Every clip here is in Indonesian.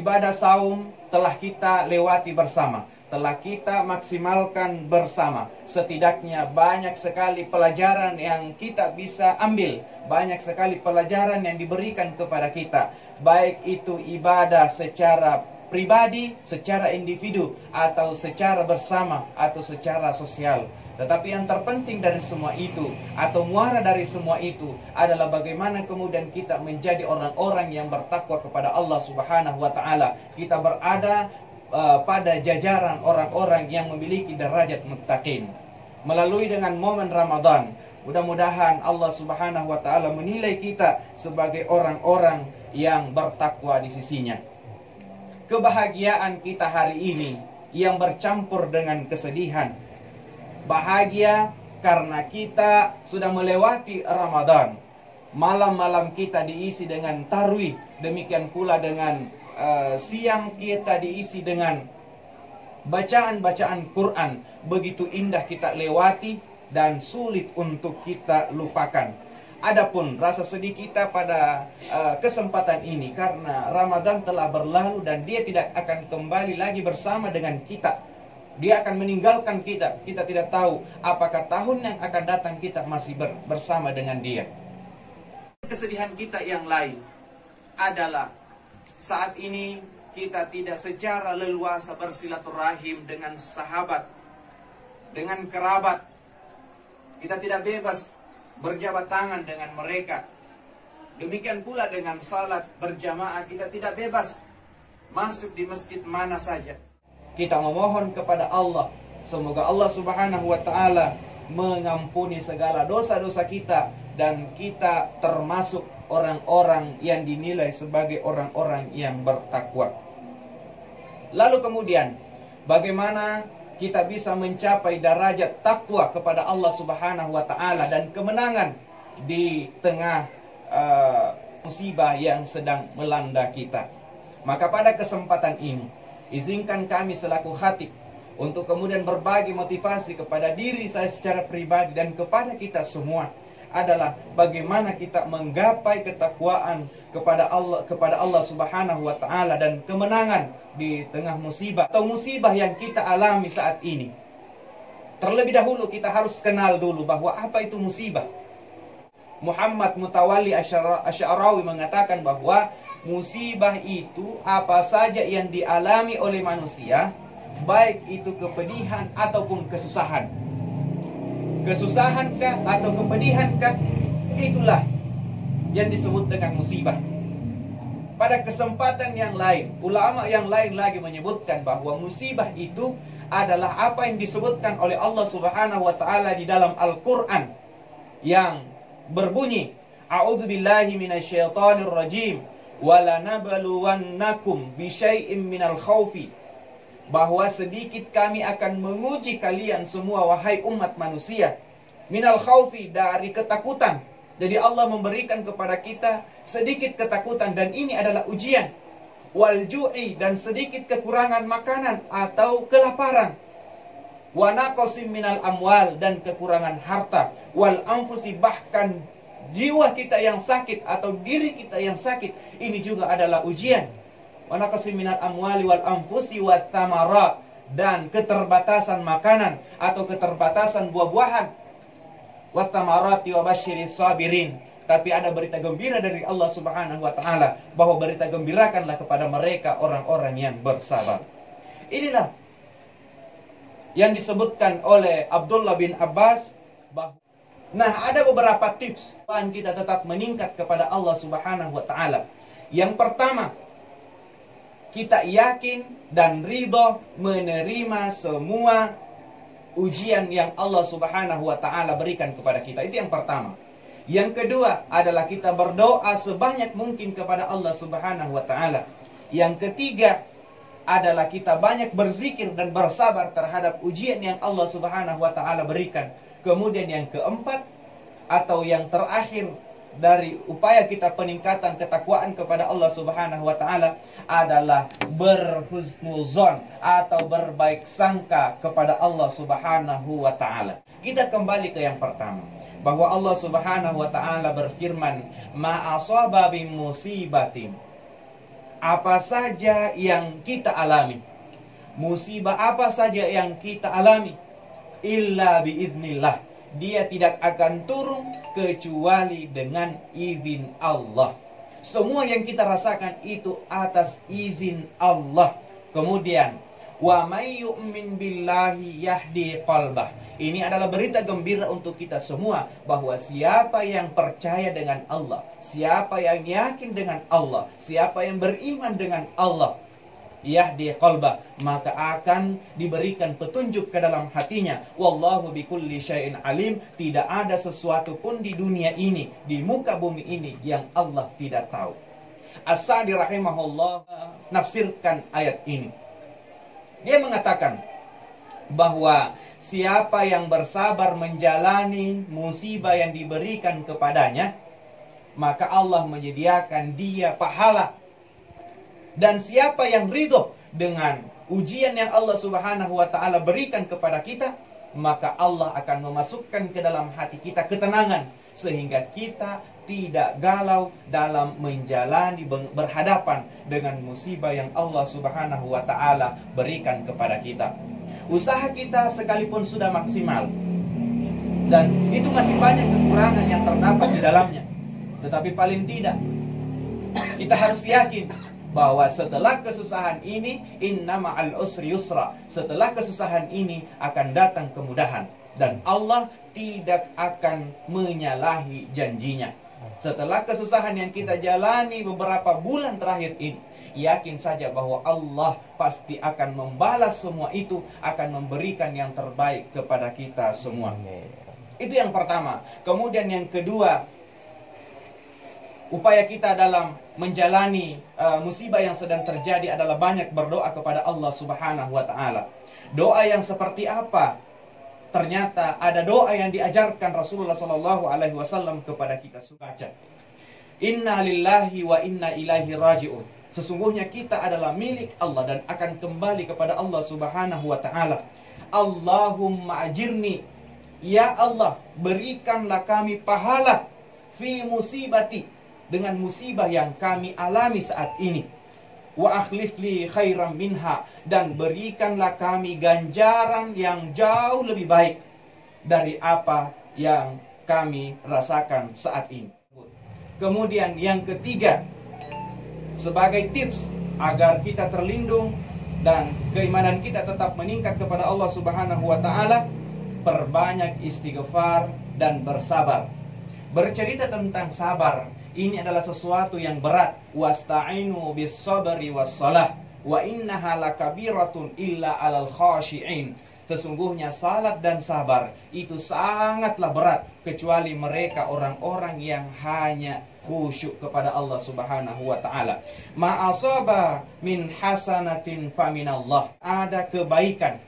ibadah saum telah kita lewati bersama, telah kita maksimalkan bersama. Setidaknya banyak sekali pelajaran yang kita bisa ambil, banyak sekali pelajaran yang diberikan kepada kita, baik itu ibadah secara pribadi, secara individu, atau secara bersama, atau secara sosial. Tetapi yang terpenting dari semua itu, atau muara dari semua itu, adalah bagaimana kemudian kita menjadi orang-orang yang bertakwa kepada Allah Subhanahu wa Ta'ala. Kita berada pada jajaran orang-orang yang memiliki derajat muttaqin. Melalui dengan momen Ramadan, mudah-mudahan Allah Subhanahu wa Ta'ala menilai kita sebagai orang-orang yang bertakwa di sisinya. Kebahagiaan kita hari ini yang bercampur dengan kesedihan. Bahagia karena kita sudah melewati Ramadan. Malam-malam kita diisi dengan tarwih. Demikian pula dengan siang kita diisi dengan bacaan-bacaan Quran. Begitu indah kita lewati dan sulit untuk kita lupakan. Adapun rasa sedih kita pada kesempatan ini karena Ramadan telah berlalu dan dia tidak akan kembali lagi bersama dengan kita. Dia akan meninggalkan kita. Kita tidak tahu apakah tahun yang akan datang kita masih bersama dengan dia. Kesedihan kita yang lain adalah saat ini kita tidak secara leluasa bersilaturahim dengan sahabat, dengan kerabat. Kita tidak bebas berjabat tangan dengan mereka. Demikian pula dengan salat berjamaah, kita tidak bebas masuk di masjid mana saja. Kita memohon kepada Allah, semoga Allah Subhanahu wa Ta'ala mengampuni segala dosa-dosa kita, dan kita termasuk orang-orang yang dinilai sebagai orang-orang yang bertakwa. Lalu kemudian, bagaimana kita bisa mencapai derajat takwa kepada Allah Subhanahu wa Ta'ala dan kemenangan di tengah musibah yang sedang melanda kita. Maka pada kesempatan ini, izinkan kami selaku khatib untuk kemudian berbagi motivasi kepada diri saya secara pribadi dan kepada kita semua, adalah bagaimana kita menggapai ketakwaan kepada Allah Subhanahu wa Ta'ala dan kemenangan di tengah musibah atau musibah yang kita alami saat ini. Terlebih dahulu kita harus kenal dulu bahwa apa itu musibah. Muhammad Mutawalli Asy'arawi mengatakan bahwa musibah itu apa saja yang dialami oleh manusia, baik itu kepedihan ataupun kesusahan. Kesusahankah atau kepedihankah, itulah yang disebut dengan musibah. Pada kesempatan yang lain, ulama yang lain lagi menyebutkan bahwa musibah itu adalah apa yang disebutkan oleh Allah Subhanahu wa Ta'ala di dalam Al-Quran yang berbunyi, A'udzubillahi minasyaitonir rajim, walanabluwannakum bisyai'im minal khaufi, bahwa sedikit kami akan menguji kalian semua wahai umat manusia, minal khaufi, dari ketakutan. Jadi Allah memberikan kepada kita sedikit ketakutan, dan ini adalah ujian. Wal ju'i, dan sedikit kekurangan makanan atau kelaparan. Wa naqsim minal amwal, dan kekurangan harta. Wal anfusi, bahkan jiwa kita yang sakit atau diri kita yang sakit, ini juga adalah ujian. Wa naqsim minal amwali wal anfusi wat thamarat, dan keterbatasan makanan atau keterbatasan buah-buahan. Wat thamarati wa basyiris sabirin. Tapi ada berita gembira dari Allah Subhanahu wa Ta'ala, bahwa berita gembirakanlah kepada mereka orang-orang yang bersabar. Inilah yang disebutkan oleh Abdullah bin Abbas. Nah, ada beberapa tips kita tetap meningkat kepada Allah Subhanahu wa Ta'ala. Yang pertama, kita yakin dan ridho menerima semua ujian yang Allah Subhanahu wa Ta'ala berikan kepada kita. Itu yang pertama. Yang kedua adalah kita berdoa sebanyak mungkin kepada Allah Subhanahu wa Ta'ala. Yang ketiga adalah kita banyak berzikir dan bersabar terhadap ujian yang Allah Subhanahu wa Ta'ala berikan. Kemudian yang keempat atau yang terakhir dari upaya kita peningkatan ketakwaan kepada Allah Subhanahu wa Ta'ala adalah berhusnuzon atau berbaik sangka kepada Allah Subhanahu wa Ta'ala. Kita kembali ke yang pertama, bahwa Allah Subhanahu wa Ta'ala berfirman, ma asaba min musibatin apa saja yang kita alami, musibah apa saja yang kita alami, illa biiznillah, dia tidak akan turun kecuali dengan izin Allah. Semua yang kita rasakan itu atas izin Allah. Kemudian wa may yu'min billahi yahdi qalbah. Ini adalah berita gembira untuk kita semua, bahwa siapa yang percaya dengan Allah, siapa yang yakin dengan Allah, siapa yang beriman dengan Allah, yahdi qalbah, maka akan diberikan petunjuk ke dalam hatinya. Wallahu bikulli syai'in alim. Tidak ada sesuatu pun di dunia ini, di muka bumi ini, yang Allah tidak tahu. As-Sa'di rahimahullah nafsirkan ayat ini. Dia mengatakan bahwa siapa yang bersabar menjalani musibah yang diberikan kepadanya, maka Allah menyediakan dia pahala. Dan siapa yang ridho dengan ujian yang Allah Subhanahu wa ta'ala berikan kepada kita, maka Allah akan memasukkan ke dalam hati kita ketenangan, sehingga kita tidak galau dalam menjalani berhadapan dengan musibah yang Allah Subhanahu wa ta'ala berikan kepada kita. Usaha kita sekalipun sudah maksimal, dan itu masih banyak kekurangan yang terdapat di dalamnya, tetapi paling tidak kita harus yakin bahwa setelah kesusahan ini, inna ma'al usri yusra, setelah kesusahan ini akan datang kemudahan, dan Allah tidak akan menyalahi janjinya. Setelah kesusahan yang kita jalani beberapa bulan terakhir ini, yakin saja bahwa Allah pasti akan membalas semua itu, akan memberikan yang terbaik kepada kita semua. Itu yang pertama. Kemudian yang kedua, upaya kita dalam menjalani musibah yang sedang terjadi adalah banyak berdoa kepada Allah Subhanahu wa ta'ala. Doa yang seperti apa? Ternyata ada doa yang diajarkan Rasulullah SAW kepada kita. Baca, inna lillahi wa inna ilaihi raji'un. Sesungguhnya kita adalah milik Allah dan akan kembali kepada Allah Subhanahu wa ta'ala. Allahumma ajirni, ya Allah, berikanlah kami pahala, fi musibati, dengan musibah yang kami alami saat ini. Wa akhlif li khairan minha, dan berikanlah kami ganjaran yang jauh lebih baik dari apa yang kami rasakan saat ini. Kemudian yang ketiga, sebagai tips agar kita terlindung dan keimanan kita tetap meningkat kepada Allah Subhanahu wa ta'ala, perbanyak istighfar dan bersabar. Bercerita tentang sabar, ini adalah sesuatu yang berat. Wasta'inu bis sabri was salah wa innaha lakabiratun illa 'alal khashi'in. Sesungguhnya salat dan sabar itu sangatlah berat, kecuali mereka orang-orang yang hanya khusyuk kepada Allah Subhanahu wa ta'ala. Ma'asaba min hasanatin faminallah. Ada kebaikan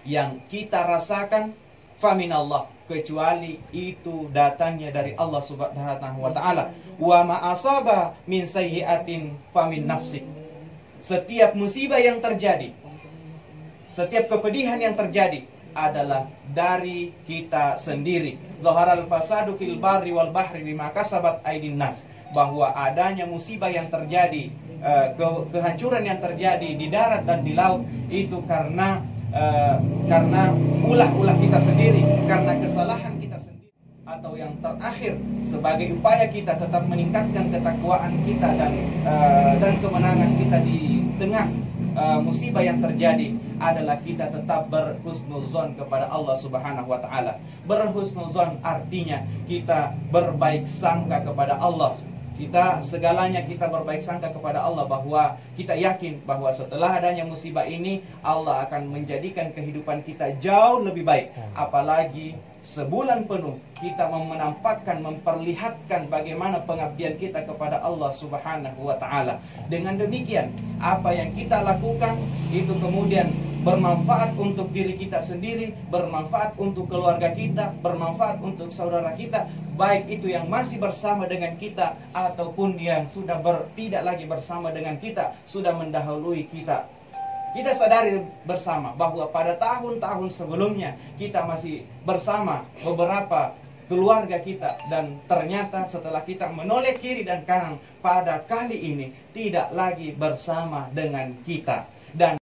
yang kita rasakan, faminallah, kecuali itu datangnya dari Allah Subhanahu wa ta'ala. Wa ma'asaba min sayyi'atin famin nafsik. Setiap musibah yang terjadi, setiap kepedihan yang terjadi adalah dari kita sendiri. Zaharal fasadu fil barri wal bahri bima kasabat aydin nas. Bahwa adanya musibah yang terjadi, kehancuran yang terjadi di darat dan di laut, itu karena ulah-ulah kita sendiri, karena kesalahan kita sendiri. Atau yang terakhir, sebagai upaya kita tetap meningkatkan ketakwaan kita dan kemenangan kita di tengah musibah yang terjadi, adalah kita tetap berhusnuzon kepada Allah Subhanahu wa ta'ala. Berhusnuzon artinya kita berbaik sangka kepada Allah. Kita segalanya kita berbaik sangka kepada Allah, bahwa kita yakin bahwa setelah adanya musibah ini, Allah akan menjadikan kehidupan kita jauh lebih baik. Apalagi sebulan penuh kita menampakkan, memperlihatkan bagaimana pengabdian kita kepada Allah Subhanahu wa ta'ala. Dengan demikian, apa yang kita lakukan itu kemudian bermanfaat untuk diri kita sendiri, bermanfaat untuk keluarga kita, bermanfaat untuk saudara kita, baik itu yang masih bersama dengan kita ataupun yang sudah tidak lagi bersama dengan kita, sudah mendahului kita. Kita sadari bersama bahwa pada tahun-tahun sebelumnya kita masih bersama beberapa keluarga kita, dan ternyata setelah kita menoleh kiri dan kanan, pada kali ini tidak lagi bersama dengan kita. Dan